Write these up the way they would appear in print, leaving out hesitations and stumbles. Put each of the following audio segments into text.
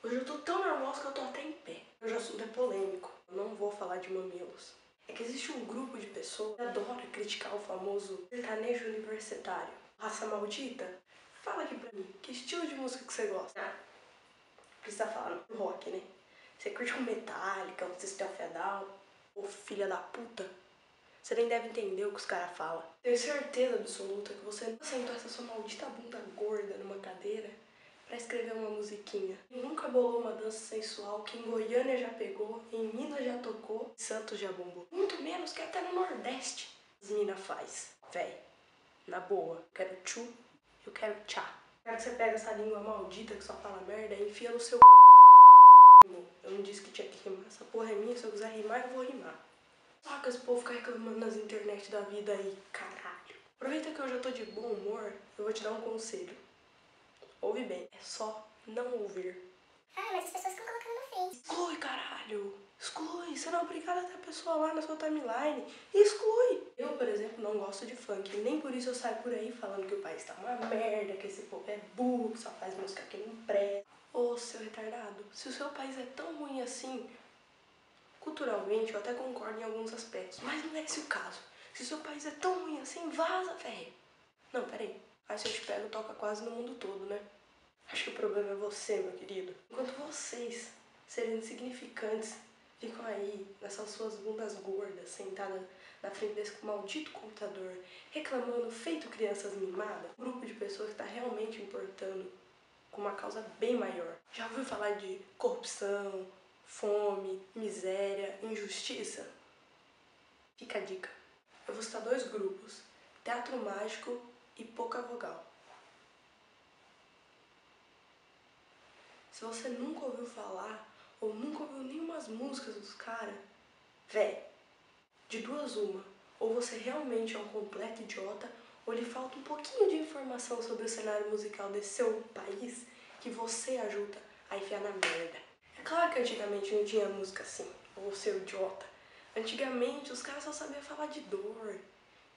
Hoje eu tô tão nervosa que eu tô até em pé. Hoje o assunto é polêmico. Eu não vou falar de mamilos. É que existe um grupo de pessoas que adora criticar o famoso sertanejo universitário. Raça maldita? Fala aqui pra mim, que estilo de música que você gosta? Ah, porque você tá falando rock, né? Você curte um Metallica, um System of a Down, ou filha da puta? Você nem deve entender o que os caras falam. Tenho certeza absoluta que você nunca sentou essa sua maldita bunda gorda numa cadeira pra escrever uma musiquinha. E nunca bolou uma dança sensual que em Goiânia já pegou, em Minas já tocou, em Santos já bombou. Muito menos que até no Nordeste as mina faz. Véi, na boa, eu quero tchu, eu quero tchá. Quero que você pega essa língua maldita que só fala merda e enfia no seu Eu não disse que tinha que rimar, essa porra é minha, se eu quiser rimar eu vou rimar. Saca esse povo ficar reclamando nas internet da vida aí, caralho. Aproveita que eu já tô de bom humor, eu vou te dar um conselho. Ouve bem, é só não ouvir. Ah, mas as pessoas ficam colocando no Face. Exclui, caralho! Exclui! Você não é obrigado a ter a pessoa lá na sua timeline. Exclui! Eu, por exemplo, não gosto de funk. Nem por isso eu saio por aí falando que o país tá uma merda, que esse povo é burro, que só faz música que não presta. Ô, seu retardado, se o seu país é tão ruim assim, culturalmente eu até concordo em alguns aspectos, mas não é esse o caso. Se o seu país é tão ruim assim, vaza, velho. Não, peraí. Aí se eu te pego, toca quase no mundo todo, né? Acho que o problema é você, meu querido. Enquanto vocês, serem insignificantes, ficam aí nessas suas bundas gordas, sentadas na frente desse maldito computador, reclamando, feito crianças mimadas, um grupo de pessoas que está realmente importando com uma causa bem maior. Já ouviu falar de corrupção, fome, miséria, injustiça? Fica a dica. Eu vou citar 2 grupos, teatro mágico e pouca vogal. Se você nunca ouviu falar ou nunca ouviu nenhumas músicas dos caras, véi, de duas uma. Ou você realmente é um completo idiota, ou lhe falta um pouquinho de informação sobre o cenário musical desse seu país que você ajuda a enfiar na merda. É claro que antigamente não tinha música assim, ou seu idiota. Antigamente os caras só sabiam falar de dor,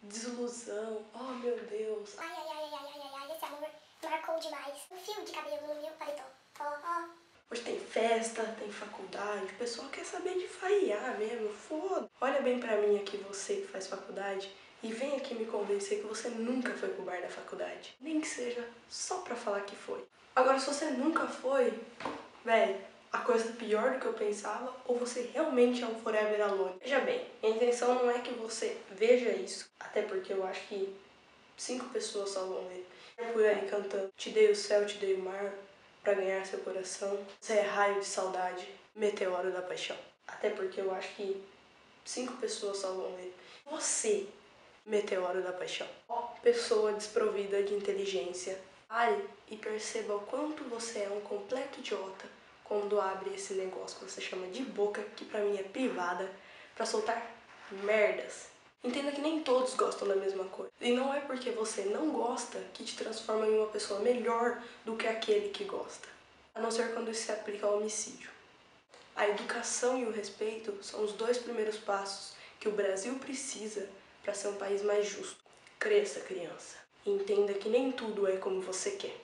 desilusão, oh meu Deus. Ai, ai, ai, ai, ai, ai, ai, esse amor marcou demais. Um fio de cabelo no meu paletó. Ó, ó. Hoje tem festa, tem faculdade, o pessoal quer saber de farrear mesmo, foda. Olha bem pra mim aqui, você que faz faculdade, e vem aqui me convencer que você nunca foi pro bar da faculdade. Nem que seja só pra falar que foi. Agora, se você nunca foi, velho, a coisa é pior do que eu pensava, ou você realmente é um forever alone. Veja bem, a intenção não é que você veja isso, até porque eu acho que 5 pessoas só vão ver. Por aí cantando, te dei o céu, te dei o mar, pra ganhar seu coração. Você é raio de saudade, meteoro da paixão. Até porque eu acho que 5 pessoas só vão ver. Você, meteoro da paixão. Ó, pessoa desprovida de inteligência. Pare e perceba o quanto você é um completo idiota quando abre esse negócio que você chama de boca, que pra mim é privada, pra soltar merdas. Entenda que nem todos gostam da mesma coisa. E não é porque você não gosta que te transforma em uma pessoa melhor do que aquele que gosta. A não ser quando isso se aplica ao homicídio. A educação e o respeito são os 2 primeiros passos que o Brasil precisa para ser um país mais justo. Cresça, criança. E entenda que nem tudo é como você quer.